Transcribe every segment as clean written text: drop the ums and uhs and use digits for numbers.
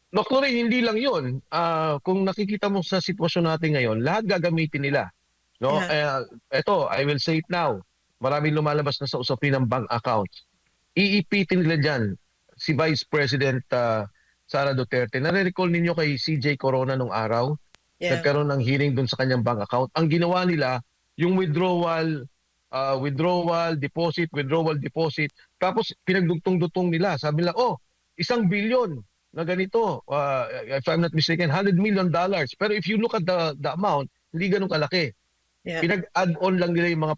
Dr. Ray, hindi lang yun. Kung nakikita mo sa sitwasyon natin ngayon, lahat gagamitin nila. No? Yeah. Ito, I will say it now. Maraming lumalabas na sa usapin ng bank accounts. Iipitin nila dyan si Vice President Sara Duterte. Nare-recall ninyo kay CJ Corona nung araw? Yeah. Nagkaroon ng hearing dun sa kanyang bank account. Ang ginawa nila, yung withdrawal, deposit. Tapos pinagdugtong-dutong nila. Sabi nila, oh, 1 billion na ganito. If I'm not mistaken, $100 million. Pero if you look at the amount, hindi ganun kalaki. Yeah. Pinag-add on lang nila yung mga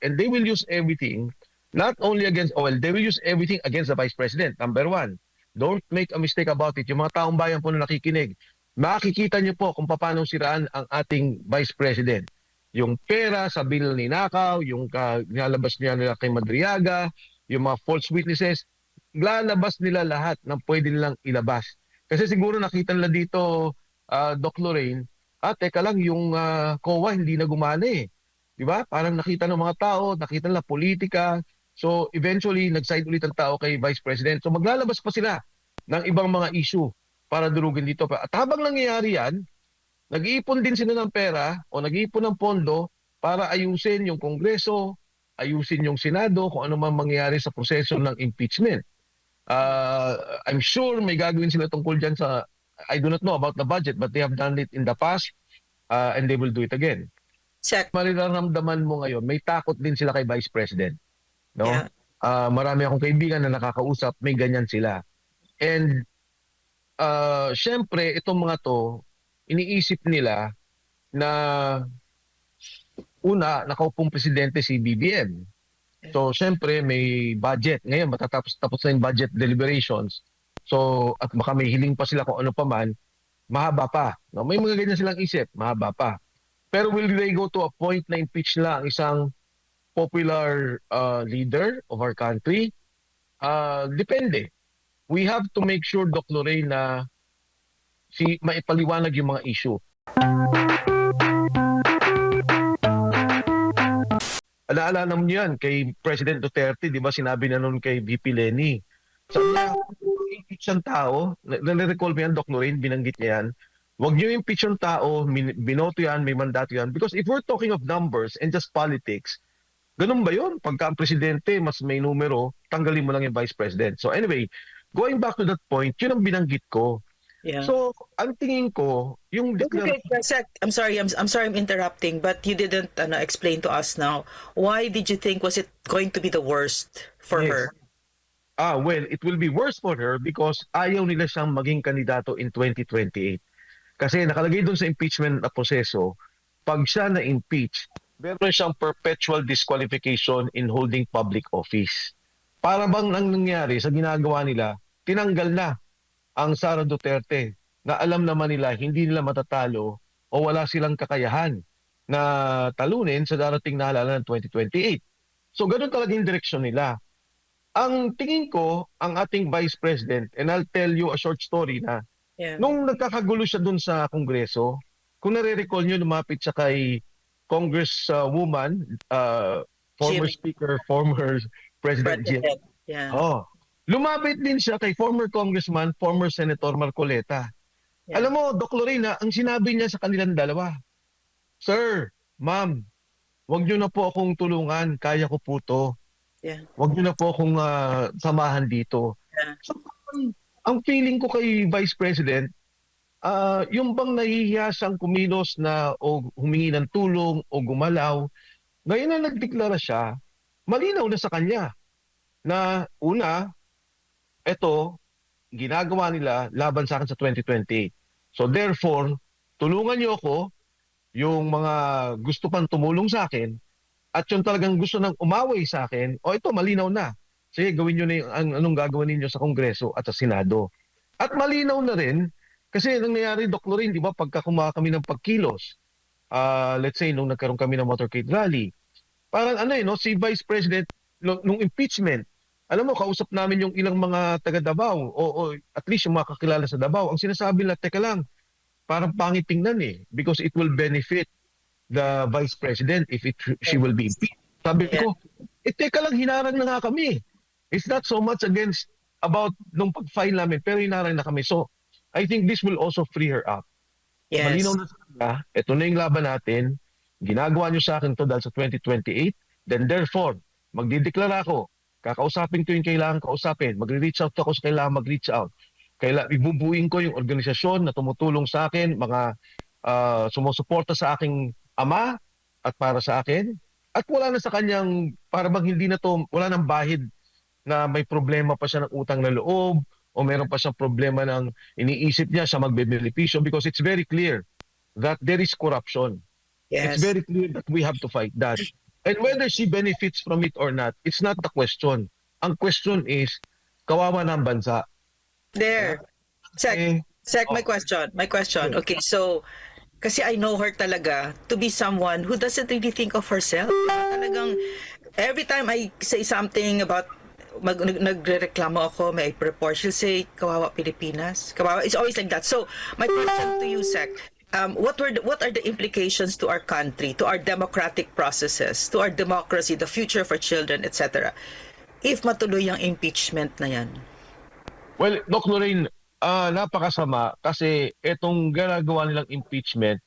and they will use everything not only against they will use everything against the Vice President. Number one, don't make a mistake about it. Yung mga taong bayan po na nakikinig, makikita niyo po kung paano siraan ang ating Vice President. Yung pera sa bill ni Nakaw, yung nilalabas niya nila kay Madriaga, yung mga false witnesses, lalabas nila lahat ng pwede nilang ilabas. Kasi siguro nakita nila dito, Doc Lorraine, teka lang, yung COA hindi na gumana eh. Di ba? Parang nakita ng mga tao, nakita nila politika. So eventually, nag-side ulit ang tao kay Vice President. So maglalabas pa sila ng ibang mga issue para durugin dito. At habang nangyayari yan, nag-iipon din sila ng pera o nag-iipon ng pondo para ayusin yung Kongreso, ayusin yung Senado, kung ano man mangyayari sa proseso ng impeachment. I'm sure may gagawin sila tungkol dyan sa, I do not know about the budget, but they have done it in the past and they will do it again. Check. Mariramdaman mo ngayon, may takot din sila kay Vice President. No? Yeah. Marami akong kaibigan na nakakausap, may ganyan sila. And syempre, itong mga to, iniisip nila na una, nakaupong presidente si BBM. So, syempre, may budget. Ngayon, matatapos na yung budget deliberations. So, at baka may hiling pa sila kung ano pa man, mahaba pa. No? May mga ganyan silang isip, mahaba pa. Pero will they go to a point na impeach nila ang isang popular leader of our country? Depende. We have to make sure, Doc Lorraine, na maipaliwanag yung mga issue. Alaalala mo yan kay President Duterte, di ba sinabi na noon kay VP Leni. Sabi niya, impeach ang tao, nare-recall mo yan, Doc Lorraine, binanggit niya yan, huwag niyo impeach yung tao, binoto yan, may mandato yan. Because if we're talking of numbers and just politics, ganun ba yun? Pagka ang presidente mas may numero, tanggalin mo lang yung vice president. So anyway, going back to that point, yun ang binanggit ko. Yeah. So, ang tingin ko, yung Okay, I'm sorry I'm interrupting, but you didn't explain to us now. Why did you think was it going to be the worst for her? Well, it will be worse for her because ayaw nila siyang maging kandidato in 2028. Kasi nakalagay doon sa impeachment na proseso, pag siya na-impeach, meron siyang perpetual disqualification in holding public office. Para bang ang nangyari sa ginagawa nila, tinanggal na ang Sara Duterte na alam naman nila hindi nila matatalo o wala silang kakayahan na talunin sa darating na halalan ng 2028. So ganun talaga yung direksyon nila. Ang tingin ko, ang ating Vice President, and I'll tell you a short story na nung nagkakagulo siya dun sa Kongreso, kung nare-recall nyo, lumapit siya kay Congresswoman, former Speaker, former President Jim. Yeah. Lumapit din siya kay former Congressman, former Senator Marcoleta. Yeah. Alam mo, Doc Lorena, ang sinabi niya sa kanilang dalawa, Sir, Ma'am, wag niyo na po akong tulungan, kaya ko po to. Yeah. Wag niyo na po akong samahan dito. Yeah. So, ang feeling ko kay Vice President, yung bang nahihiya siyang kumilos na o humingi ng tulong o gumalaw, ngayon na nagdeklara siya, malinaw na sa kanya na una, ito, ginagawa nila laban sa akin sa 2028. So therefore, tulungan niyo ako, yung mga gusto pang tumulong sa akin, at yung talagang gusto nang umaway sa akin, ito, malinaw na. Sige, gawin niyo na yung anong gagawin ninyo sa Kongreso at sa Senado. At malinaw na rin, kasi nangyayari, Doc Lorraine, di ba, pagka kumaha kami ng pagkilos, let's say, nung nagkaroon kami ng motorcade rally, parang si Vice President, nung impeachment, alam mo, kausap namin yung ilang mga taga Davao o at least yung mga kakilala sa Davao. Ang sinasabi nila, teka lang, parang pangit tingnan because it will benefit the Vice President if she will be impeached. Sabi ko, teka lang, hinarang na nga kami. It's not so much about nung pag-file namin, pero hinarang na kami. So, I think this will also free her up. Malinaw Yes. na sa kanya, ito na yung laban natin, ginagawa nyo sa akin to dahil sa 2028, then therefore, magdideklara ako, kakausapin ko yung kailangan kausapin, magre-reach out ako sa kailangan mag-reach out. Ibubuin ko yung organisasyon na tumutulong sa akin, mga sumusuporta sa aking ama at para sa akin. At wala na sa kanyang, para bang hindi na to, wala nang bahid na may problema pa siya ng utang na loob o meron pa siyang problema ng iniisip niya siya magbebenepisyo, because it's very clear that there is corruption. It's Yes. very clear that we have to fight that. And whether she benefits from it or not, it's not the question. Ang question is, kawawa na ang bansa. There. Sec, Eh, my question. Okay, so, kasi I know her talaga to be someone who doesn't really think of herself. Talagang, every time I say something about nagrereklamo ako, may report, she'll say, kawawa Pilipinas. Kawawa. It's always like that. So, my question to you, Sec, what are the implications to our country, to our democratic processes, to our democracy, the future for children, etc., if matuloy ang impeachment na yan? well, Doc Lorraine, napakasama kasi itong ginagawa nilang impeachment,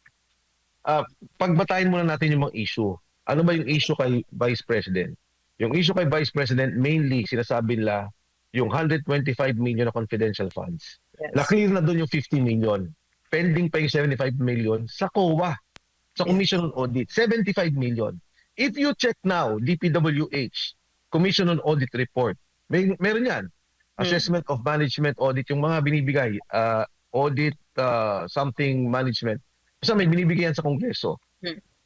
pagbatayin muna natin yung mga issue. Ano ba yung issue kay Vice President? Yung issue kay Vice President, mainly sinasabi nila yung 125 million na confidential funds. Yes. Na-clear na doon yung 50 million. Pending pa yung 75 million sa COA, sa Commission on Audit. 75 million. If you check now, DPWH, Commission on Audit Report, meron yan. Assessment of Management Audit, yung mga binibigay, audit, something management. Basta may binibigay yan sa Kongreso.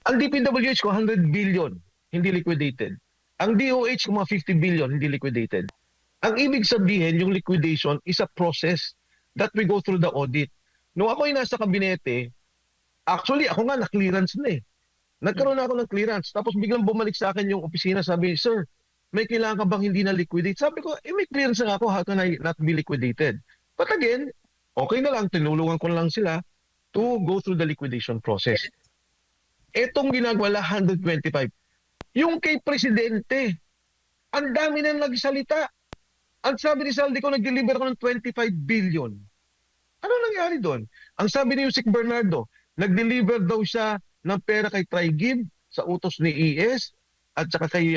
Ang DPWH ko 100 billion, hindi liquidated. Ang DOH ko mga 50 billion, hindi liquidated. Ang ibig sabihin, yung liquidation is a process that we go through the audit. Nung ako ay nasa kabinete, actually ako nga na-clearance na eh. Nagkaroon na ako ng clearance. Tapos biglang bumalik sa akin yung opisina, sabi, sir, may kailangan ka bang hindi na liquidate? Sabi ko, may clearance na ako, how can I not be liquidated? But again, okay na lang, tinulungan ko lang sila to go through the liquidation process. Etong ginagawa 125. Yung kay Presidente, ang dami na nagsalita. Ang sabi ni Saldi ko, nag-deliver ako ng 25 billion. Ano nangyari doon? Ang sabi ni Yusek Bernardo, nag-deliver daw siya ng pera kay Trigib sa utos ni ES at saka kay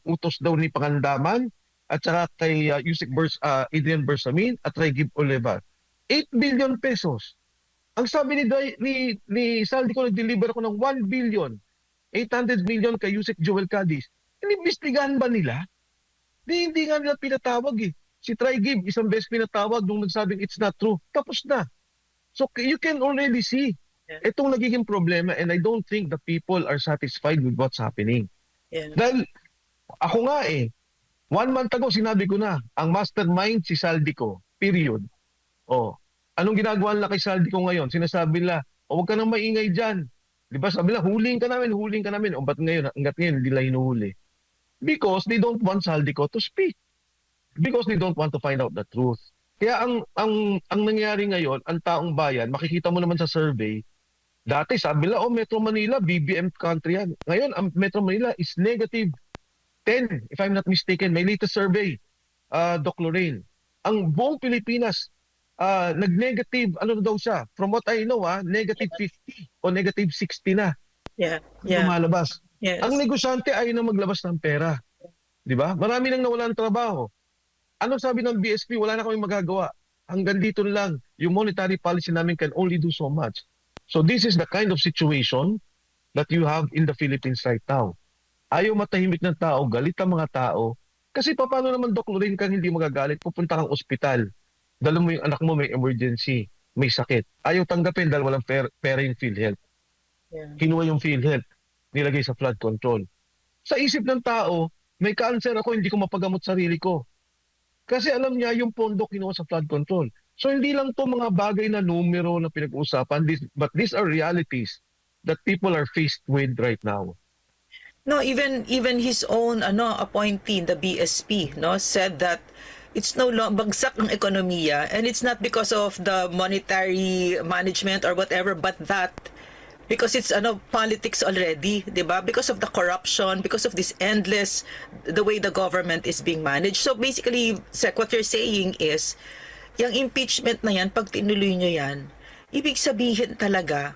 utos daw ni Pangandaman at saka kay Adrian Bersamin at Trigib Olivar. 8 billion pesos. Ang sabi ni Saldi ko, nag-deliver ako ng 1 billion. 800 million kay Yusek Joel Cadiz. Inimbestigahan ba nila? Hindi nga nila pinatawag eh. Si Trigib, isang beses pinatawag nung nagsabing it's not true. Tapos na. So you can already see itong nagiging problema, and I don't think the people are satisfied with what's happening. Yeah. Dahil ako nga 1 month ago sinabi ko na, ang mastermind si Saldico, period. Anong ginagawa nila kay Saldico ngayon? Sinasabi nila, huwag ka nang maingay dyan. Di ba sabi nila, huling ka namin. Ba't ngayon, hanggat ngayon, hindi nila hinuhuli? Because they don't want Saldico to speak. Because they don't want to find out the truth. Kaya ang nangyari ngayon, ang taong bayan, makikita mo naman sa survey, dati sabi nila, Metro Manila, BBM country yan. Ngayon, ang Metro Manila is negative 10, if I'm not mistaken. May latest survey, Doc Lorraine. Ang buong Pilipinas, nag-negative, ano daw siya? From what I know, negative 50 o negative 60 na. Yeah. Lumalabas. Yes. Ang negosyante ay na maglabas ng pera. Di ba? Marami nang nawalan ng trabaho. Ano sabi ng BSP? Wala na kami magagawa. Hanggang dito lang. Yung monetary policy namin can only do so much. So this is the kind of situation that you have in the Philippines right now. Ayaw matahimik ng tao, galit ang mga tao. Kasi paano naman, Doc Lorraine, kang hindi magagalit? Pupunta kang ospital. Dala mo yung anak mo, may emergency, may sakit. Ayaw tanggapin dahil walang pera yung PhilHealth. Yeah. Kinuha yung PhilHealth, nilagay sa flood control. Sa isip ng tao, may cancer ako, hindi ko mapagamot sarili ko. Kasi alam niya yung pondo kinuha sa flood control. So hindi lang to mga bagay na numero na pinag-uusapan, but these are realities that people are faced with right now. No, even his own appointee, the BSP, said that it's no longer bagsak ang ekonomiya, and it's not because of the monetary management or whatever, but that because it's politics already, 'di ba? Because of the corruption, because of this the way the government is being managed. So basically, Sec, what you're saying is yung impeachment na yan, pag tinuloy nyo yan, ibig sabihin talaga,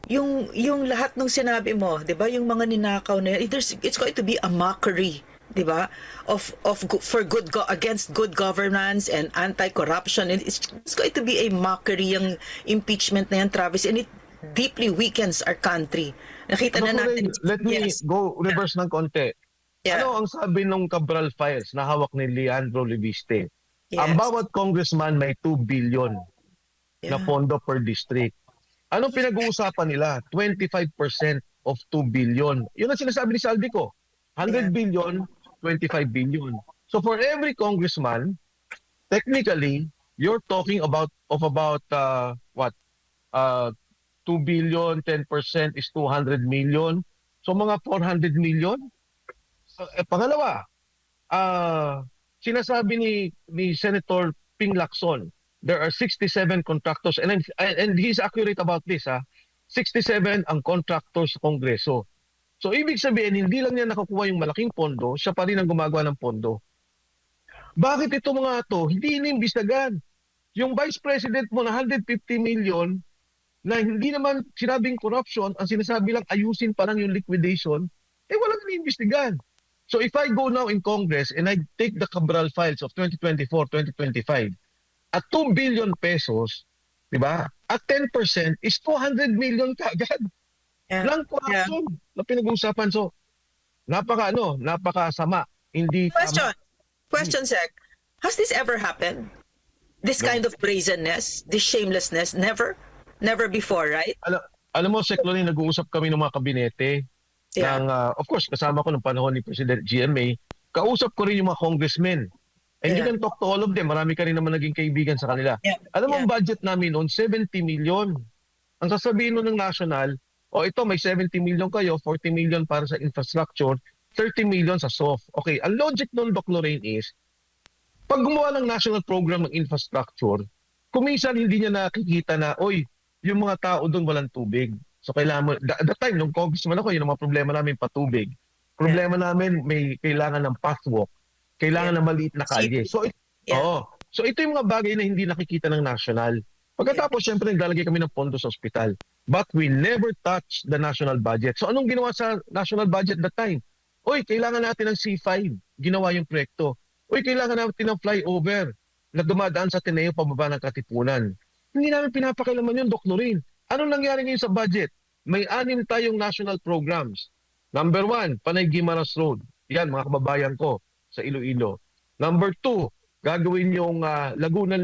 yung lahat ng sinabi mo, 'di ba, yung mga ninakaw na yan, it's going to be a mockery, 'di ba, against good governance and anti-corruption. And it's going to be a mockery yung impeachment na yan, Travis, and it deeply weakens our country. Nakita na natin. Let me go reverse ng konti. Yeah. Ano ang sabi ng Cabral Files na hawak ni Leandro Leviste? Yes. Ang bawat congressman may 2 billion na pondo per district. Anong pinag-uusapan nila? 25% of 2 billion. Yun ang sinasabi ni Saldico. 100 billion, 25 billion. So for every congressman, technically, you're talking about 2 billion, 10% is 200 million. So mga 400 million. Pangalawa, sinasabi ni Senator Ping Lacson, there are 67 contractors, and he's accurate about this. 67 ang contractors sa Kongreso. So ibig sabihin, hindi lang niya nakukuha yung malaking pondo, siya pa rin ang gumagawa ng pondo. Bakit ito mga to hindi inimbestigahan? Yung Vice President mo na 150 million na hindi naman sinabing corruption, ang sinasabi lang ayusin pa lang yung liquidation, walang inimbestigahan. So if I go now in Congress and I take the Cabral Files of 2024, 2025, at 2 billion pesos, di ba? At 10% is 200 million kaagad. Lang corruption na pinag-uusapan. So, napakasama. Hindi Question, Sec. Has this ever happened? This kind of brazenness, this shamelessness? Never? Never before, right? Alam mo, Sec, nag-uusap kami ng mga kabinete. Of course, kasama ko ng panahon ni President GMA. Kausap ko rin yung mga congressmen. And you can talk to all of them. Marami ka rin naman naging kaibigan sa kanila. Alam mo, ang budget namin noon, 70 million. Ang sasabihin nun ng national, ito may 70 million kayo, 40 million para sa infrastructure, 30 million sa soft. Okay, ang logic nun, Doc Lorraine, is, pag gumawa ng national program ng infrastructure, kuminsan hindi niya nakikita na, yung mga tao doon walang tubig. So kailangan mo, that time, nung congressman ako, yun ang mga problema namin, patubig. Problema namin, may kailangan ng pathwalk. Kailangan ng maliit na kalye. So ito yung mga bagay na hindi nakikita ng national. Pagkatapos, syempre, naglalagay kami ng pondo sa ospital. But we never touch the national budget. So anong ginawa sa national budget that time? Kailangan natin ng C5. Ginawa yung proyekto. Kailangan natin ng flyover na dumadaan sa Ateneo pababa ng Katipunan. Hindi namin pinapakailaman yun, Doc Lorraine. Anong nangyari ngayon sa budget? May 6 tayong national programs. Number 1, Panay Guimaras Road. Yan, mga kababayan ko sa Iloilo. Number 2, gagawin yung Laguna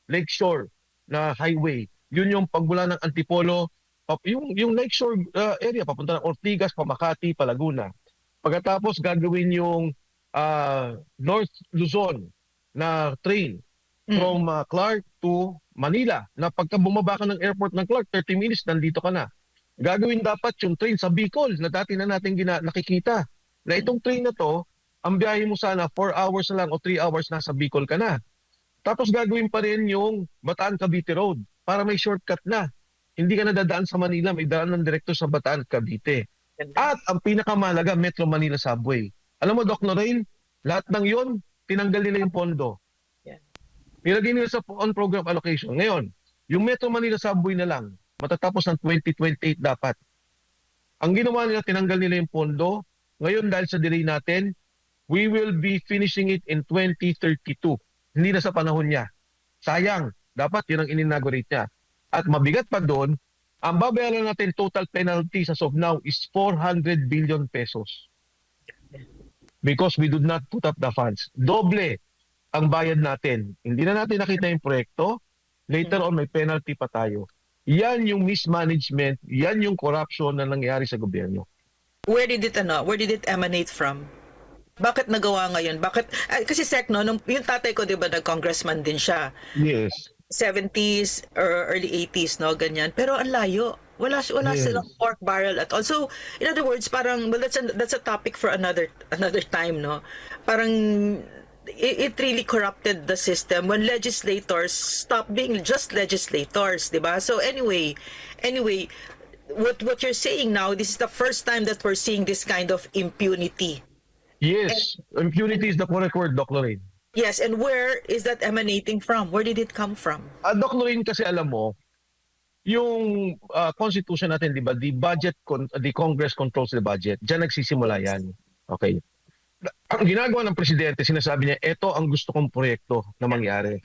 Lakeshore na highway. Yun yung pagmula ng Antipolo, yung Lakeshore area, papunta ng Ortigas, Pamakati, Palaguna. Pagkatapos gagawin yung North Luzon na train from Clark to Manila, na pagka bumaba ka ng airport ng Clark, 30 minutes, nandito ka na. Gagawin dapat yung train sa Bicol na dati na natin nakikita. Na itong train na to, ang biyahe mo sana 4 hours na lang o 3 hours nasa Bicol ka na. Tapos gagawin pa rin yung Bataan-Cavite Road para may shortcut na. Hindi ka na dadaan sa Manila, may daan ng direkto sa Bataan-Cavite. At ang pinakamalaga, Metro Manila Subway. Alam mo, Doc Lorraine, lahat ng yon tinanggal nila yung pondo. Nilagay nila sa on-program allocation. Ngayon, yung Metro Manila Subway na lang, matatapos ng 2028 dapat. Ang ginawa nila, tinanggal nila yung pondo. Ngayon, dahil sa delay natin, we will be finishing it in 2032. Hindi na sa panahon niya. Sayang, dapat yun ang in-inaugurate niya. At mabigat pa doon, ang babayaran natin total penalty as of now is 400 billion pesos. Because we did not put up the funds. Doble ang bayad natin. Hindi na natin nakita yung proyekto. Later on, may penalty pa tayo. Yan yung mismanagement, yan yung corruption na nangyari sa gobyerno. Where did it emanate from? Bakit nagawa ngayon? Kasi Sec, yung tatay ko, di ba, nag-congressman din siya. Yes. 70s or early 80s, no, ganyan. Pero ang layo. Wala silang pork barrel at all. So, in other words, parang, well, that's a topic for another time, no? Parang, it really corrupted the system when legislators stopped being just legislators, di ba? So anyway, what you're saying now, this is the first time that we're seeing this kind of impunity. Yes, impunity is the correct word, Doc Lorraine. Yes, and where is that emanating from? Where did it come from? Doc Lorraine, kasi alam mo, yung constitution natin, di ba, the Congress controls the budget. Diyan nagsisimula yan. Okay. Ang ginagawa ng presidente, sinasabi niya, ito ang gusto kong proyekto na mangyari.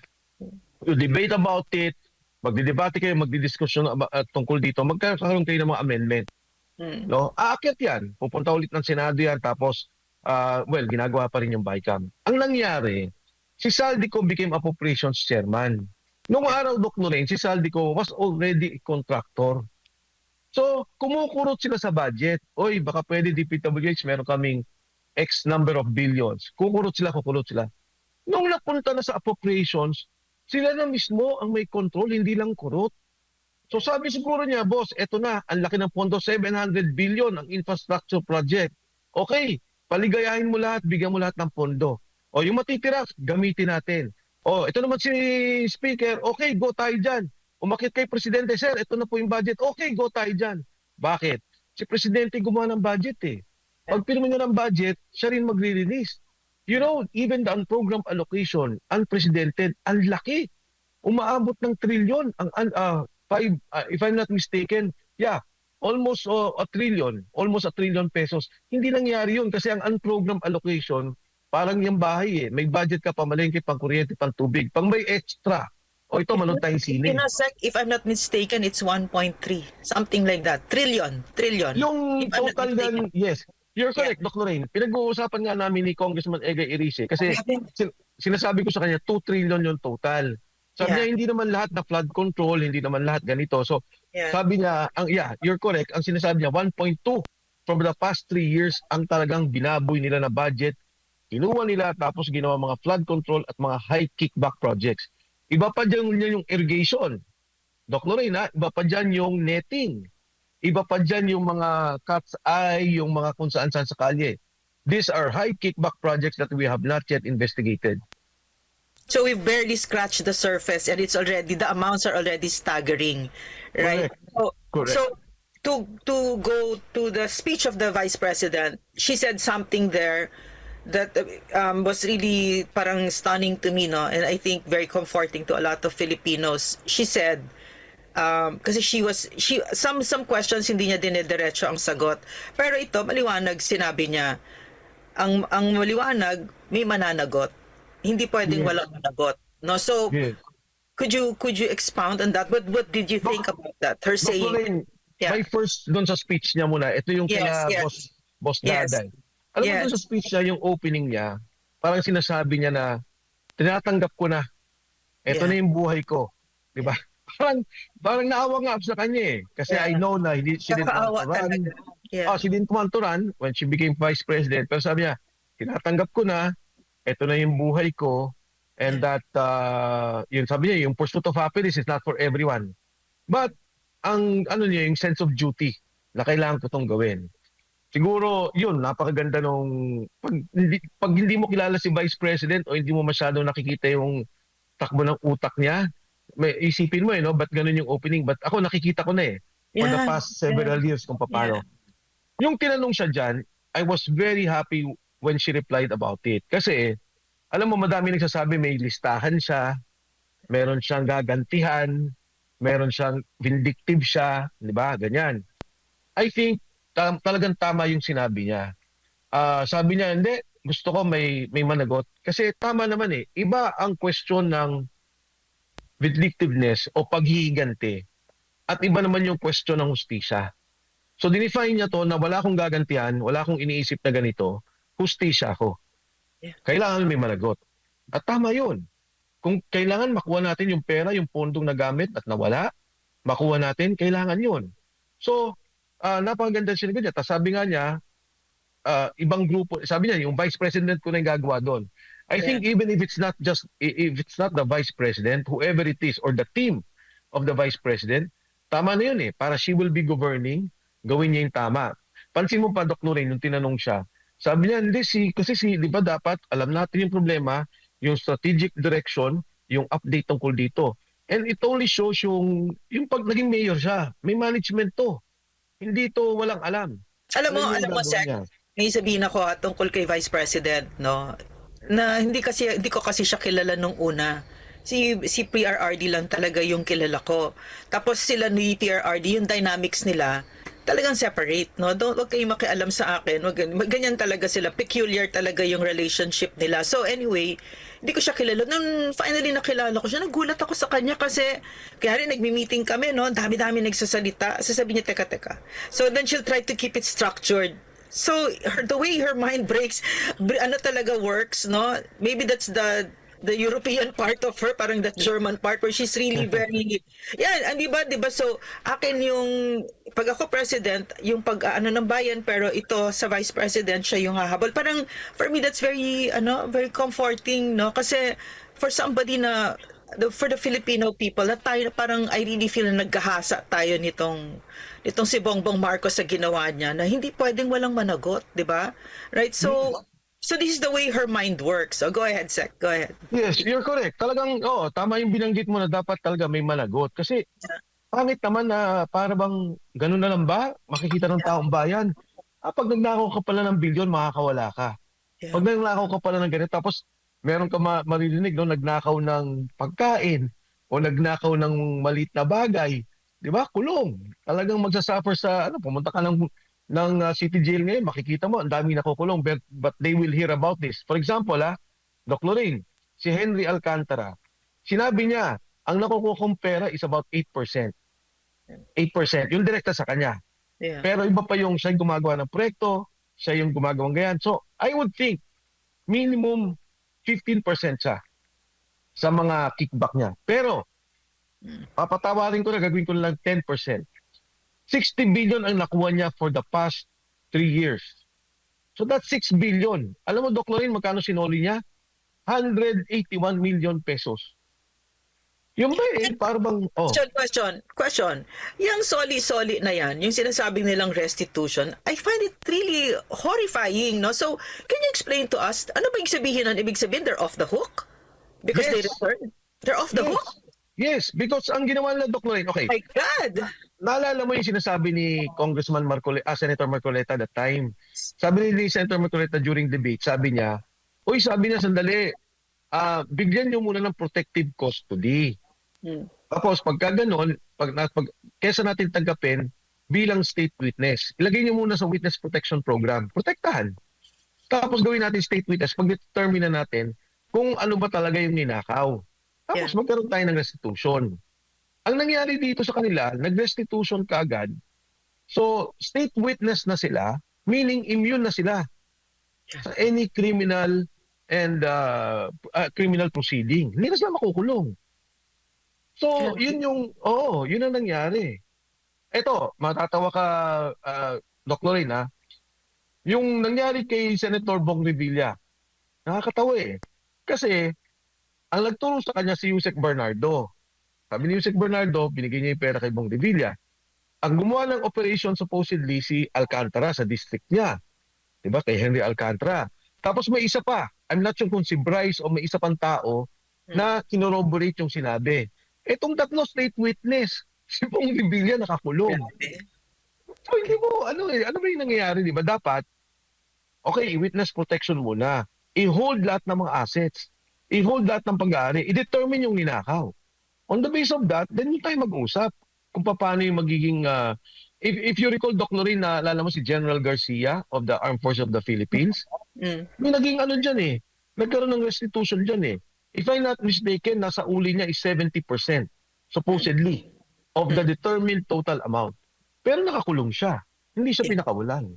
You debate about it, magdidebate kayo, magdidiskusyon tungkol dito, magkakaroon kayo ng mga amendment. No? Aakyat yan. Pupunta ulit ng Senado yan, tapos, well, ginagawa pa rin yung BICAM. Ang nangyari, si Saldico became appropriations chairman. Noong araw, Doc Lorraine, si Saldico was already a contractor. So, kumukurot sila sa budget. Oy, baka pwede DPWH, meron kaming X number of billions. Kukurot sila. Nung napunta na sa appropriations, sila na mismo ang may control, hindi lang kurot. So sabi siguro niya, boss, eto na, ang laki ng pondo, 700 billion ang infrastructure project. Okay, paligayahin mo lahat, bigyan mo lahat ng pondo. O yung matitira, gamitin natin. O ito naman si Speaker, okay, go tayo dyan. Umakit kay Presidente, sir, ito na po yung budget. Okay, go tayo dyan. Bakit? Si Presidente gumawa ng budget eh. Pag pirma niya ng budget, siya rin magre-release. You know, even the unprogrammed allocation, unprecedented, ang laki. Umaabot ng trilyon. If I'm not mistaken, yeah, almost a trillion pesos. Hindi nangyari yun kasi ang unprogrammed allocation, parang yung bahay eh. May budget ka pa, malengke, pang kuryente, pang tubig. Pang may extra. O ito, manong tayong sine. If I'm not mistaken, it's 1.3. Something like that. Trillion. Yung total yan, yes. You're correct, Doc Lorraine. Pinag-uusapan nga namin ni Congressman Egay Erice kasi sinasabi ko sa kanya 2 trillion yung total. Sabi niya hindi naman lahat na flood control, hindi naman lahat ganito. So sabi niya, you're correct. Ang sinasabi niya 1.2 from the past 3 years ang talagang binaboy nila na budget. Kinuha nila tapos ginawa mga flood control at mga high kickback projects. Iba pa dyan yung irrigation. Doc Lorraine, iba pa dyan yung netting. Iba pa dyan yung mga cat's eye, yung mga kung saan-saan sa kalye. These are high kickback projects that we have not yet investigated. So we've barely scratched the surface and the amounts are already staggering, right? Correct. So to go to the speech of the Vice President, she said something there that was really parang stunning to me, no? And I think very comforting to a lot of Filipinos. She said, kasi some questions hindi niya dinediretso ang sagot. Pero ito, maliwanag, sinabi niya, ang maliwanag, may mananagot. Hindi pwedeng walang managot. No? So, could you expound on that? What did you think about that? Her saying... My first, doon sa speech niya muna, ito yung kina Boss Daday. Alam mo doon sa speech niya, yung opening niya, parang sinasabi niya na, tinatanggap ko na, ito na yung buhay ko. Diba? Parang naawa nga ako sa kanya eh. Kasi I know na she didn't want to run. She didn't want to run when she became Vice President. Pero sabi niya, tinatanggap ko na, ito na yung buhay ko, and that, yun sabi niya, yung pursuit of happiness is not for everyone. But, yung sense of duty na kailangan ko itong gawin. Siguro, yun, napakaganda nung, pag hindi mo kilala si Vice President o hindi mo masyado nakikita yung takbo ng utak niya, may isipin mo no, ba't ganun yung opening? But ako nakikita ko na for the past several years kung paano. Yung tinanong siya dyan, I was very happy when she replied about it. Kasi, alam mo, madami nagsasabi may listahan siya, meron siyang gagantihan, meron siyang vindictive siya, di ba? Ganyan. I think, talagang tama yung sinabi niya. Sabi niya, hindi, gusto ko may managot. Kasi tama naman iba ang question ng vindictiveness o paghihiganti at iba naman yung question ng hustisya. So dinefine niya to na wala akong gagantihan, wala akong iniisip na ganito, hustisya ako. Kailangan may managot. At tama yun. Kung kailangan makuha natin yung pera, yung pondong nagamit at nawala, makuha natin, kailangan yun. So, napakaganda sinabi niya. Tapos sabi nga niya, ibang grupo, sabi niya, yung Vice President ko na yung gagawa doon. I think even if it's not the Vice President, whoever it is, or the team of the Vice President, tama na yun para she will be governing, gawin niya yung tama. Pansin mo pa, Doc Lorraine, nung tinanong siya, sabi niya, kasi di ba dapat, alam natin yung problema, yung strategic direction, yung update tungkol dito. And it only shows yung pag naging mayor siya, may management to. Hindi to walang alam. Alam mo, Sec, may sabihin ako tungkol kay Vice President, no? na hindi ko kasi siya kilala nung una. Si PRRD lang talaga yung kilala ko. Tapos sila ni PRRD, yung dynamics nila talagang separate, no? Wag kayong makialam sa akin. Ganyan talaga sila. Peculiar talaga yung relationship nila. So anyway, hindi ko siya kilala. Nung finally nakilala ko siya, nagulat ako sa kanya kasi kaya rin nagmi-meeting kami, no? Dami-dami nagsasalita. Sasabihin niya, teka. So then she'll try to keep it structured. So the way her mind breaks, ano talaga works, no? Maybe that's the European part of her, parang that German part where she's really very, yeah, di ba? So, akin yung, pag ako president, yung pag-ano ng bayan, pero ito sa vice president, siya yung hahabol. Parang, for me, that's very, very comforting, no? Kasi, for somebody na, for the Filipino people, na tayo, parang I really feel na naggahasa tayo nitong si Bongbong Marcos sa ginawa niya, na hindi pwedeng walang managot, di ba? Right? So this is the way her mind works. So go ahead, Sec. Go ahead. Yes, you're correct. Talagang, tama yung binanggit mo na dapat talaga may managot. Kasi, pangit naman na para bang ganun na lang ba? Makikita ng taong bayan. Pag nagnakaw ka pala ng bilyon, makakawala ka. Yeah. Pag nagnakaw ka pala ng ganito, tapos meron ka maririnig, no, nagnakaw ng pagkain o nagnakaw ng maliit na bagay. Di ba? Kulong. Talagang magsasuffer sa, pumunta ka ng city jail ngayon, makikita mo, ang dami nakukulong, but they will hear about this. For example, Doc Lorraine, si Henry Alcantara, sinabi niya, ang nakukukong pera is about 8%. 8%, yung direkta sa kanya. Yeah. Pero iba pa yung siya yung gumagawa ng proyekto, siya yung gumagawang ganyan. So, I would think, minimum 15% siya sa mga kickback niya. Pero, papatawarin ko na, gagawin ko lang 10%. 60 billion ang nakuha niya for the past 3 years. So that's 6 billion. Alam mo, Doc Lorraine, magkano sinoli niya? 181 million pesos. Yung ba parang Question. Yung soli-soli na yan, yung sinasabi nilang restitution, I find it really horrifying, no? So, can you explain to us, ano ba yung sabihin nun? Ibig sabihin, they're off the hook? Because they return? They're off the hook? Yes, because ang ginawa nila, Doc Lorraine, okay. My God! Naalala mo yung sinasabi ni Congressman Senator Marcoleta that time. Sabi ni Senator Marcoleta during debate, sabi niya, sandali, bigyan niyo muna ng protective custody. Tapos pagka gano'n, kesa natin tanggapin bilang state witness, ilagay niyo muna sa witness protection program. Protektahan. Tapos gawin natin state witness, pag-determine na natin kung ano ba talaga yung ninakaw. Tapos magkaroon tayo ng restitution. Ang nangyari dito sa kanila, nag-restitution kaagad. So, state witness na sila, meaning immune na sila sa any criminal and criminal proceeding. Hindi na sila makukulong. So, yun ang nangyari. Eto, matatawa ka, Doc Lorraine, yung nangyari kay Senator Bong Revilla, nakakatawa Kasi, ang nagturo sa kanya si Yusek Bernardo. Sabi ni Yusek Bernardo, binigay niya yung pera kay Bong Revilla. Ang gumawa ng operation supposedly si Alcantara sa district niya. Diba? Kay Henry Alcantara. Tapos may isa pa. I'm not sure kung si Bryce o may isa pang tao na kinorroborate yung sinabi. Itong tatlo state witness. Si Bong Revilla nakakulong. So hindi mo, ano ba yung nangyayari, di ba? Dapat, okay, witness protection muna. I-hold lahat ng mga assets. I-hold lahat ng pag-aari. I-determine yung ninakaw. On the base of that, then tayo mag-usap kung paano yung magiging... if you recall, Doc Lorraine, naalala mo si General Garcia of the Armed Forces of the Philippines, may naging dyan nagkaroon ng restitution dyan If I'm not mistaken, nasa uli niya is 70%, supposedly, of the determined total amount. Pero nakakulong siya. Hindi siya pinakawalan.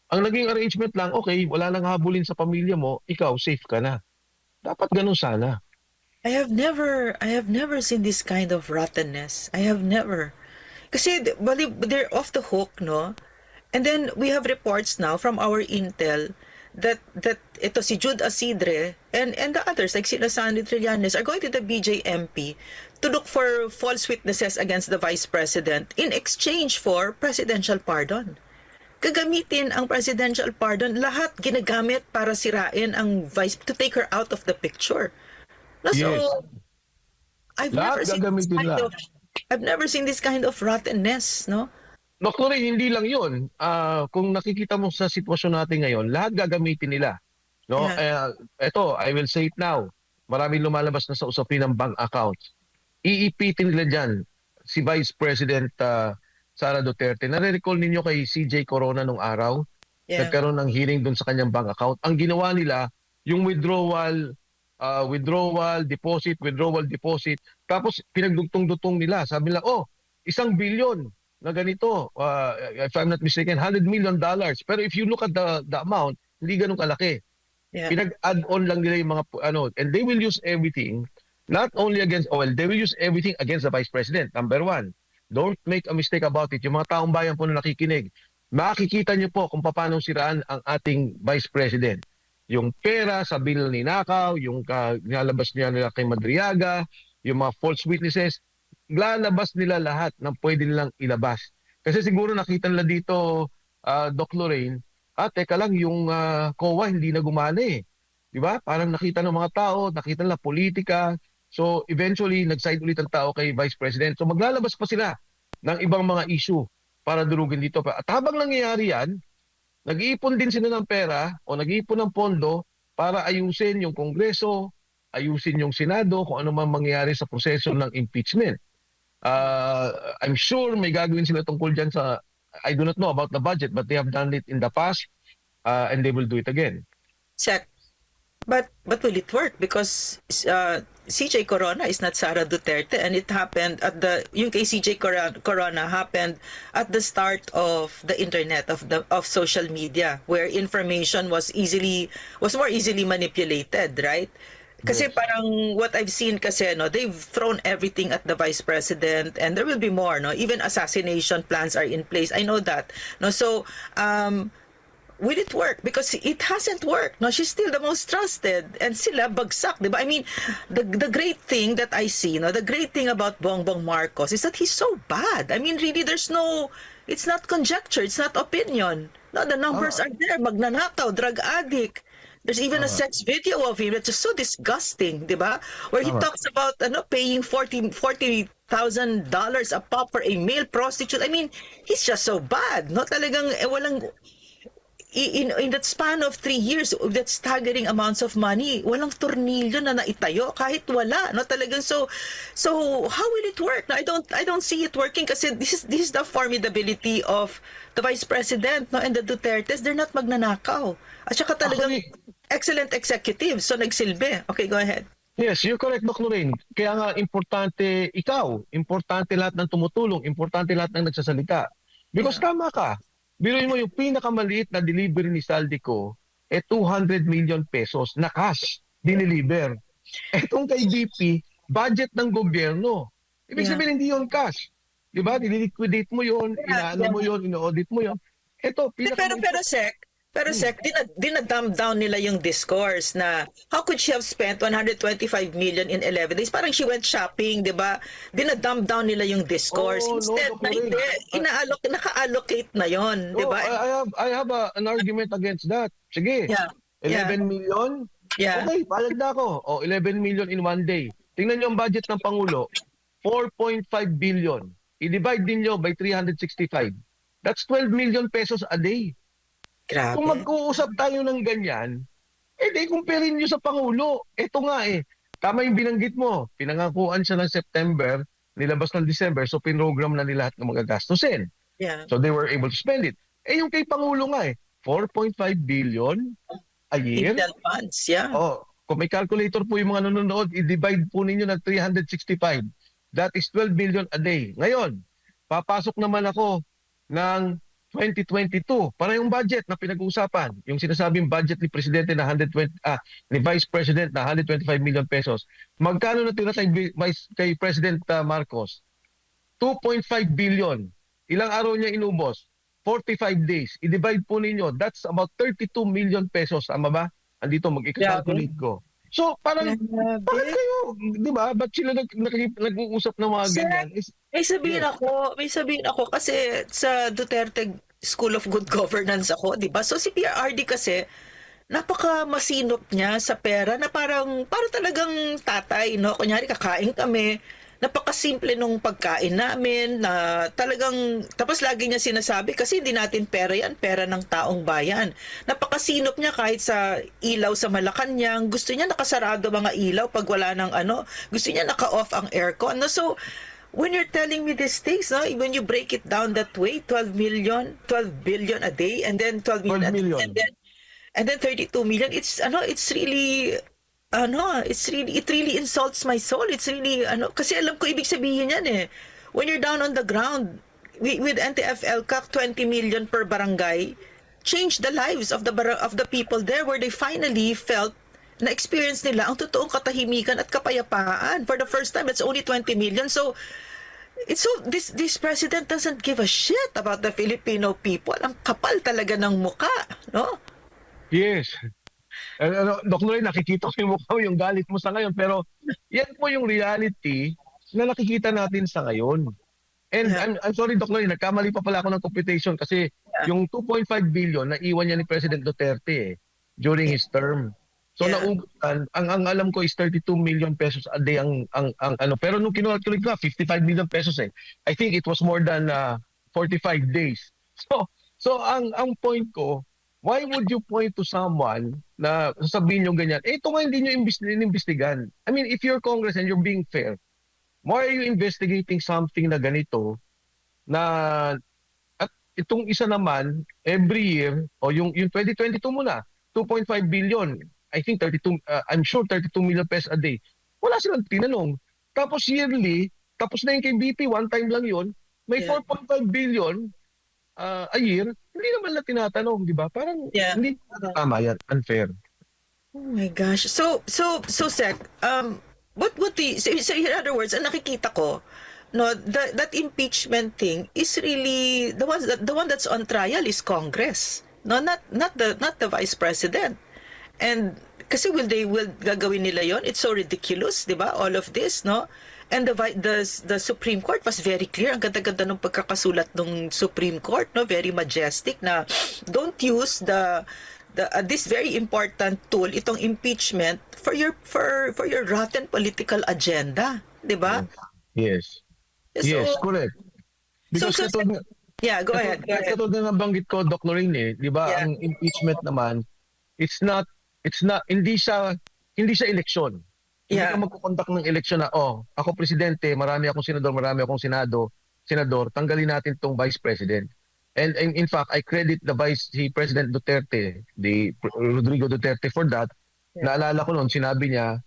Ang naging arrangement lang, okay, wala nang habulin sa pamilya mo, ikaw, safe ka na. Dapat ganun sana. I have never seen this kind of rottenness. I have never. Kasi they're off the hook, no? And then we have reports now from our intel that ito si Jude Asidre and the others like sila Sandy Trillanes are going to the BJMP to look for false witnesses against the vice president in exchange for presidential pardon. Gagamitin ang presidential pardon, lahat ginagamit para sirain ang vice to take her out of the picture. No, so, Yes. I've Lahat never seen this kind of rottenness, no? Doktor, hindi lang yun. Kung nakikita mo sa sitwasyon natin ngayon, lahat gagamitin nila. No? Yeah. Eto, I will say it now. Maraming lumalabas na sa usapin ng bank accounts. Iipitin nila dyan si Vice President Sara Duterte. Nare-recall ninyo kay CJ Corona nung araw? Yeah. Nagkaroon ng hearing doon sa kanyang bank account. Ang ginawa nila, yung withdrawal, deposit, tapos pinagdugtong-dutong nila. Sabi nila, 1 billion na ganito. If I'm not mistaken, $100 million. Pero if you look at the amount, hindi ganun kalaki. Yeah. Pinag-add on lang nila yung mga, and they will use everything, not only against, they will use everything against the Vice President. Number one, don't make a mistake about it. Yung mga taong bayan po na nakikinig, makikita niyo po kung paano siraan ang ating Vice President. Yung pera sa bill ni Nakaw, yung nilalabas nila kay Madriaga, yung mga false witnesses, lalabas nila lahat ng pwede nilang ilabas. Kasi siguro nakita nila dito, Doc Lorraine, teka lang, yung COA hindi na gumana eh. Di ba? Parang nakita ng mga tao, nakita nila politika. So eventually, nag-side ulit ang tao kay Vice President. So maglalabas pa sila ng ibang mga issue para durugin dito. At habang nangyayari yan, nag-iipon din sila ng pera o nag-iipon ng pondo para ayusin yung Kongreso, ayusin yung Senado, kung ano man mangyayari sa proseso ng impeachment. I'm sure may gagawin sila tungkol dyan sa, I do not know about the budget, but they have done it in the past and they will do it again. Check. But will it work? Because CJ Corona is not Sara Duterte, and it happened at yung kay CJ Corona happened at the start of the internet, of social media, where information was more easily manipulated, right? Kasi parang what I've seen kasi, they've thrown everything at the Vice President, and there will be more, even assassination plans are in place. I know that. So will it work? Because it hasn't worked. She's still the most trusted, and sila bagsak, di ba? I mean, the great thing that I see, the great thing about Bongbong Marcos is that he's so bad. I mean, really, it's not conjecture, it's not opinion. No, the numbers are there. Magnanakaw, drug addict. There's even a sex video of him that's just so disgusting, di ba? Where he talks about paying $40,000 a pop for a male prostitute. I mean, he's just so bad. Talagang walang in that span of 3 years, that staggering amounts of money, walang tornilyo na naitayo kahit wala, talagang so how will it work? I don't see it working kasi this is the formidability of the Vice President, and the Dutertes. They're not magnanakaw. At saka talagang excellent executives, so nagsilbi. Okay, go ahead. Yes, you're correct, Doc Lorraine. Kaya nga, importante lahat ng tumutulong, importante lahat ng nagsasalita. Because tama ka. Biruin mo yung pinakamaliit na delivery ni Saldico, 200 million pesos na cash dineliver. Etong kay BP, budget ng gobyerno. Ibig sabihin, hindi yun cash. Diba? Diliquidate mo yun, inaano mo yun, ino-audit mo yun. Ito, Pero Sec, dinadumb down nila yung discourse na how could she have spent 125 million in 11 days? Parang she went shopping, di ba? Dinadumb down nila yung discourse. Instead, naka-allocate na yon, di ba? I have an argument against that. Sige, 11 million? Okay, palag na ako. 11 million in one day. Tingnan nyo ang budget ng Pangulo, 4.5 billion. I-divide din nyo by 365. That's 12 million pesos a day. Grabe. Kung mag-uusap tayo ng ganyan, di kumpare nyo sa Pangulo. Ito nga tama yung binanggit mo. Pinangakuan siya ng September, nilabas ng December, so pinrogram na nila lahat ng mga gastusin. Yeah. So they were able to spend it. Yung kay Pangulo nga 4.5 billion a year. Intel funds, yeah. Kung may calculator po yung mga nanonood, i-divide po ninyo ng 365. That is 12 million a day. Ngayon, papasok naman ako ng 2022 para yung budget na pinag-uusapan, yung sinasabing budget ni Presidente na ni Vice President na 125 million pesos. Magkano na tira kay President Marcos? 2.5 billion. Ilang araw niya inubos? 45 days. I-divide po ninyo. That's about 32 million pesos. Tama ba? Andito, mag-i-calculate ko. So, parang kayo, di ba? Ba't sila nag-uusap ng mga ganyan? May sabihin ako kasi sa Duterte School of Good Governance ako, di ba? So si PRRD kasi, napaka masinop niya sa pera na parang talagang tatay, Kunyari, kakain kami, napakasimple nung pagkain namin na talagang, tapos lagi niya sinasabi, kasi hindi natin pera yan, pera ng taong bayan. Napakasinop niya kahit sa ilaw sa Malacanang, gusto niya nakasarado mga ilaw pag wala ng ano, gusto niya naka-off ang aircon. No? So, when you're telling me these things, no, when you break it down that way, 12 billion a day, and then 12 million, 12 million. and then 32 million, it's really it really insults my soul. It's really kasi alam ko ibig sabihin yan eh. When you're down on the ground with NTF-ELCAC, 20 million per barangay, change the lives of the people there, where they finally felt na experience nila ang totoong katahimikan at kapayapaan. For the first time, it's only 20 million. So this president doesn't give a shit about the Filipino people. Ang kapal talaga ng muka, no? Yes. Doc Noy, nakikita ko yung mukha mo, yung galit mo sa ngayon, pero yan po yung reality na nakikita natin sa ngayon. And I'm sorry, Doc Noy, nagkamali pa pala ako ng computation kasi yung 2.5 billion na iwan niya ni President Duterte during his term. So nauutan, ang alam ko is 32 million pesos a day ang ano, pero nung kinulit ko 55 million pesos eh. I think it was more than 45 days. So ang point ko, why would you point to someone na sasabihin nyo ganyan? Eh, ito nga hindi nyo inimbestigan. I mean, if you're Congress and you're being fair, why are you investigating something na ganito na at itong isa naman, every year, o yung 2022 muna, 2.5 billion, I think 32, I'm sure 32 million pesos a day. Wala silang tinanong. Tapos yearly, tapos na yung kay BP, one time lang yun, may 4.5 billion a year, hindi naman na tinatanong, di ba? Parang hindi tama yan, unfair. Oh my gosh. So Sec, what so in other words, ang nakikita ko, no, that impeachment thing is really the one that's on trial is Congress. No, not the Vice President. And kasi will gagawin nila yon? It's so ridiculous, di ba? All of this, no? And the Supreme Court was very clear. Ang ganda-ganda ng pagkakasulat ng Supreme Court, no? Very majestic na don't use this very important tool, itong impeachment, for your rotten political agenda, 'di ba? Yes. Yes, correct. Because go ahead. Katulad na nabanggit ko, Doc Lorraine, 'di ba? Ang impeachment naman, hindi siya eleksyon. Hindi ka magkukondak ng eleksyon na, ako presidente, marami akong senador, tanggalin natin tong vice president. And in fact, I credit si President Duterte, Rodrigo Duterte for that. Naalala ko noon, sinabi niya,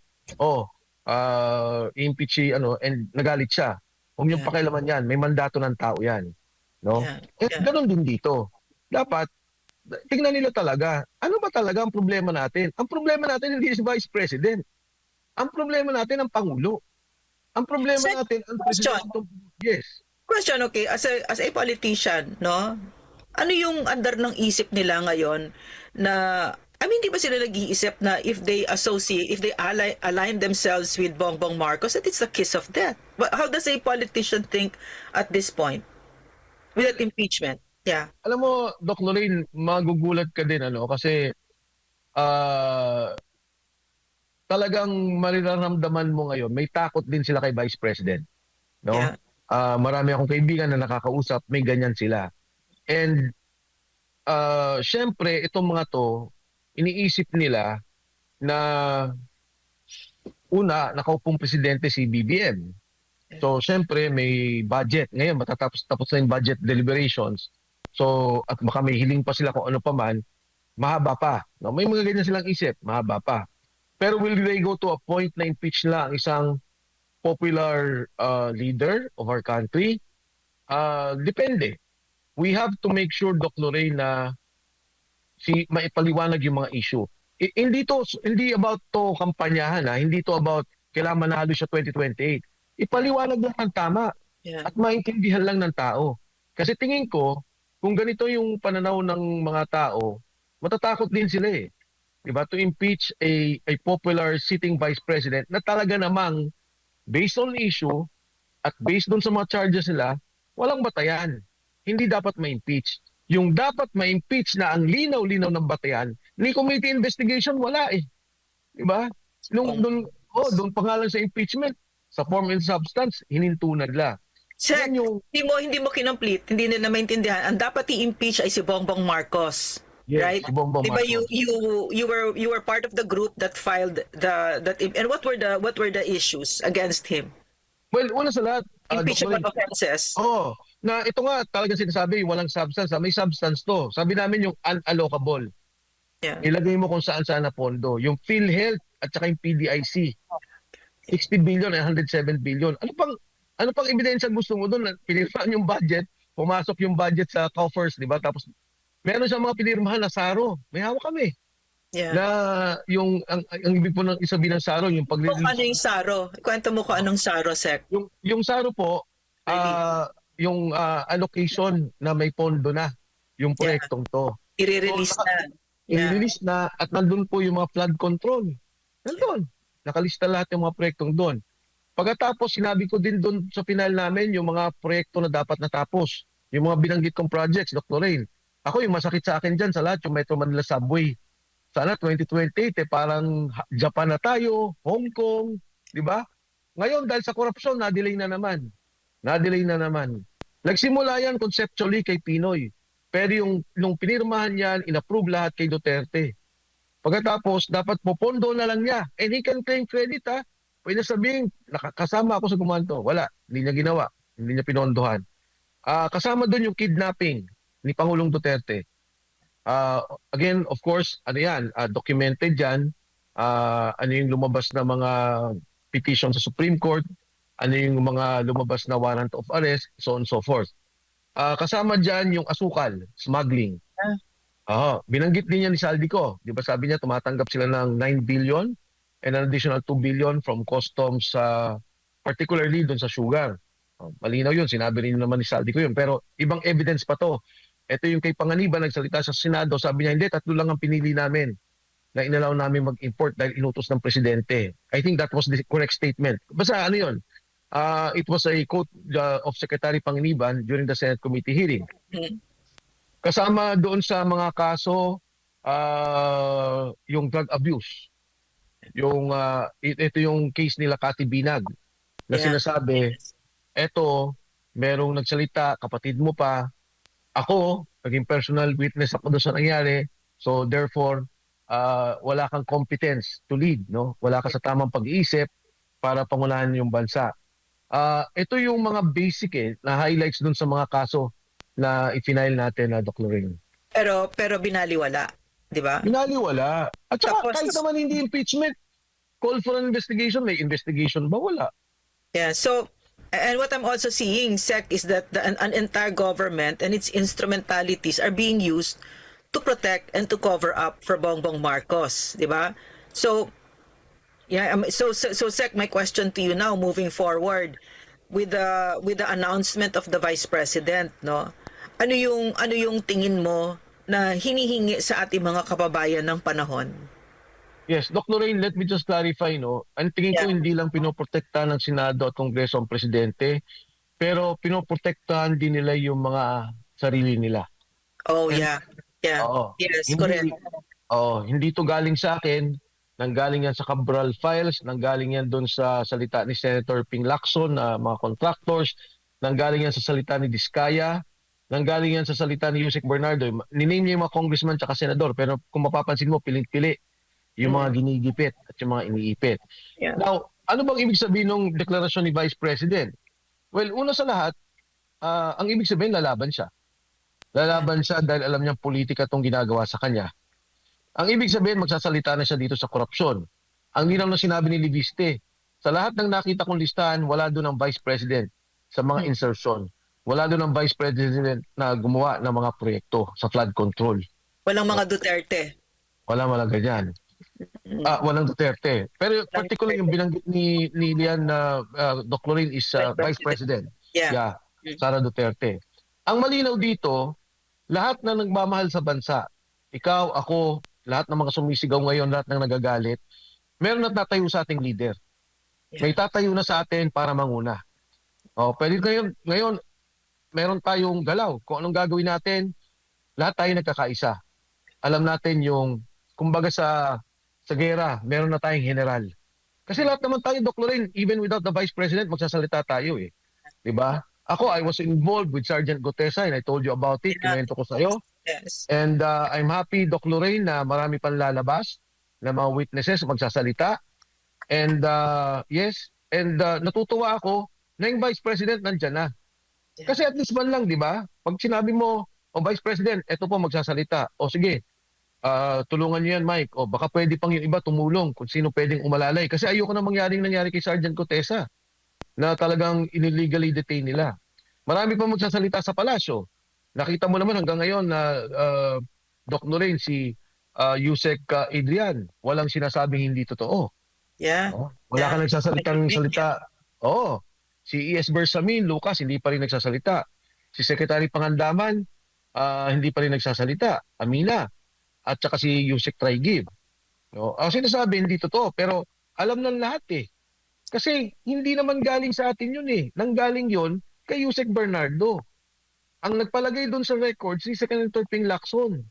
impeach and nagalit siya. Huwag niyong pakialaman yan, may mandato ng tao yan. No? Ganon din dito. Dapat, tingnan nila talaga, ano ba talaga ang problema natin? Ang problema natin hindi si Vice President. Ang problema natin ang Pangulo. Ang problema natin ang Presidente. Yes. Question, okay, as a politician, no? Ano yung under ng isip nila ngayon na, I mean, di ba sila nag-iisip na if they align themselves with Bongbong Marcos, that it's a kiss of death? But how does a politician think at this point with that impeachment? Yeah. Alam mo, Doc Lorraine, magugulat ka din, kasi talagang mariraramdaman mo ngayon, may takot din sila kay Vice President. No? Yeah. Marami akong kaibigan na nakakausap, may ganyan sila. And syempre, itong mga to, iniisip nila na una, nakaupong presidente si BBM. So syempre, may budget. Ngayon, tapos na yung budget deliberations. So, at baka may hiling pa sila kung ano pa man, mahaba pa. No? May mga ganyan silang isip, mahaba pa. Pero will they go to a point na impeach nila ang isang popular leader of our country? Depende. We have to make sure, Doc Lorraine, na maipaliwanag yung mga issue. Hindi about to kampanyahan, hindi to about kailangan manalo siya 2028. Ipaliwanag lang ng tama at maintindihan lang ng tao. Kasi tingin ko, kung ganito yung pananaw ng mga tao, matatakot din sila eh. Diba? To impeach a popular sitting vice president na talaga namang based on issue at based on sa mga charges nila, walang batayan. Hindi dapat ma-impeach. Yung dapat ma-impeach na ang linaw-linaw ng batayan, ni committee investigation, wala eh. Diba? Doon pangalan sa impeachment, Sa form and substance, hininto nila. Check. Yan yung, Hindi mo kinomplete, hindi nila maintindihan. Ang dapat i-impeach ay si Bongbong Marcos. yes, Right? si Bongbong Diba Marcos. you were part of the group that filed and what were the issues against him? Well, una sa lahat, Impeachable Dr. offenses. Oo, na ito nga talaga sinasabi, walang substance. May substance to. Sabi namin yung unallocable. Yeah. Ilagay mo kung saan-saan na pondo. Yung PhilHealth at saka yung PDIC. 60 billion and 107 billion. Ano pang ebidensya gusto mo doon? Pinirmahan yung budget, pumasok yung budget sa coffers, di ba? Tapos meron siyang mga pinirmahan na SARO. May hawak kami. Yeah. Na yung ang ibig po ng isabihin ng SARO, yung Kung ano yung SARO? Kwento mo ko anong SARO, Sec. yung SARO po, yung allocation na may pondo na yung proyektong to. I-release na. I-release na at nandun po yung mga flood control. Nandun. Nakalista lahat yung mga proyektong doon. Pagkatapos, sinabi ko din doon sa final namin yung mga proyekto na dapat natapos. Yung mga binanggit kong projects, Dr. Rain. Ako, yung masakit sa akin dyan sa lahat, yung Metro Manila Subway. Sana 2028, parang Japan na tayo, Hong Kong, di ba? Ngayon, dahil sa korupsyon, na-delay na naman. Nagsimula yan conceptually kay Pinoy. Pero yung pinirmahan yan, inapprove lahat kay Duterte. Pagkatapos, dapat popondo na lang niya. And he can claim credit, ha? Pwede sabihin, nakakasama ako sa gumanto. Wala, hindi niya ginawa. Hindi niya pinondohan. Kasama doon yung kidnapping ni Pangulong Duterte. Again, of course, ano yan, documented yan. Ano yung lumabas na mga petition sa Supreme Court, ano yung mga lumabas na warrant of arrest, so on and so forth. Kasama dyan yung asukal, smuggling. Binanggit din niya ni Saldico. Di ba sabi niya, tumatanggap sila ng 9 billion and an additional 2 billion from customs, particularly doon sa sugar. Malinaw yun, sinabi rin naman ni Saldico yun. Pero ibang evidence pa to. Ito yung kay Panganiban, nagsalita sa Senado, sabi niya, hindi, 3 lang ang pinili namin na inalaw namin mag-import dahil inutos ng presidente. I think that was the correct statement. Basta ano yun, it was a quote of Secretary Panganiban during the Senate Committee hearing. Kasama doon sa mga kaso, yung drug abuse. Ito yung case nila Cathy Binag na sinasabi, eto, merong nagsalita, kapatid mo pa, ako, naging personal witness ako doon sa nangyari, so therefore, wala kang competence to lead, no? Wala ka sa tamang pag-iisip para pangunahan yung bansa. Ito yung mga basic na highlights doon sa mga kaso na i-file natin na Dr. Rain. Pero binaliwala, di ba? Binaliwala. At saka Tapos, kahit naman hindi impeachment, call for an investigation, may investigation ba? Wala. Yeah, so, and what I'm also seeing, Sec, is that an entire government and its instrumentalities are being used to protect and to cover up for Bongbong Marcos, di ba? So, yeah, so Sec, my question to you now, moving forward, with the announcement of the Vice President, no? Ano yung tingin mo na hinihingi sa ating mga kababayan ng panahon? Yes, Dr. Rain, let me just clarify, no? Ang tingin ko hindi lang pinoprotektahan ng Senado at Kongreso ang presidente, pero pinoprotektahan din nila yung mga sarili nila. Oh, yeah. Yeah. Oo. Yes, correct. Hindi to galing sa akin, nanggaling yan sa Cabral Files, nanggaling yan doon sa salita ni Senator Ping Lacson, mga contractors, nanggaling yan sa salita ni Diskaya, nanggaling yan sa salita ni Yusek Bernardo. Niname niya yung mga congressman at senador, pero kung mapapansin mo, piling-pili yung mga ginigipit at yung mga iniipit. Yeah. Now, ano bang ibig sabihin ng deklarasyon ni Vice President? Well, una sa lahat, ang ibig sabihin, lalaban siya. Lalaban siya dahil alam niyang politika itong ginagawa sa kanya. Ang ibig sabihin, magsasalita na siya dito sa korupsyon. Ang linaw na sinabi ni Liviste, sa lahat ng nakita kong listahan, wala doon ang Vice President sa mga insertion. Wala doon ang Vice President na gumawa ng mga proyekto sa flood control. Walang mga Duterte. Walang ganyan. Walang Duterte. Pero particularly yung binanggit ni Lian na Dr. Rain is Vice President. Yeah. Sara Duterte. Ang malinaw dito, lahat na nagmamahal sa bansa, ikaw, ako, lahat ng mga sumisigaw ngayon, lahat ng nagagalit, meron na tatayo sa ating leader. May tatayo na sa atin para manguna. Pwede ngayon, meron tayong galaw. Kung anong gagawin natin, lahat tayo nagkakaisa. Alam natin yung, kumbaga sa gera, meron na tayong general. Kasi lahat naman tayo, Doc Lorraine, even without the Vice President, magsasalita tayo eh. 'Di ba? Ako, I was involved with Sergeant Gutesa and I told you about it. Yeah. Kinuwento ko sa'yo. Yes. And I'm happy, Doc Lorraine, na marami pang lalabas na mga witnesses magsasalita. And yes, and natutuwa ako na yung Vice President nandyan na. Yeah. Kasi at least man lang, di ba? Pag sinabi mo, o Vice President, eto po magsasalita. O sige, tulungan niyo yan, Mike. O baka pwede pang yung iba tumulong kung sino pwedeng umalalay. Kasi ayoko na nangyari kay Sergeant Gutesa na talagang illegally detain nila. Marami pa magsasalita sa palasyo. Nakita mo naman hanggang ngayon na Doc Lorraine, si Yusek Adrian, walang sinasabing hindi totoo. Yeah. Wala ka nagsasalitang salita. Oo. Si E.S. Bersamin, Lucas, hindi pa rin nagsasalita. Si Secretary Pangandaman, hindi pa rin nagsasalita. Amina. At saka si Yusek Traigib. Ang sinasabi, hindi totoo. Pero alam ng lahat eh. Kasi hindi naman galing sa atin yun eh. Nanggaling yun kay Yusek Bernardo. Ang nagpalagay doon sa record, si Senator Ping Lacson.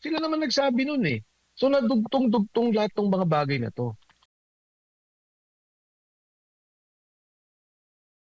Sila naman nagsabi nun eh. So nadugtong-dugtong lahat ng mga bagay na to.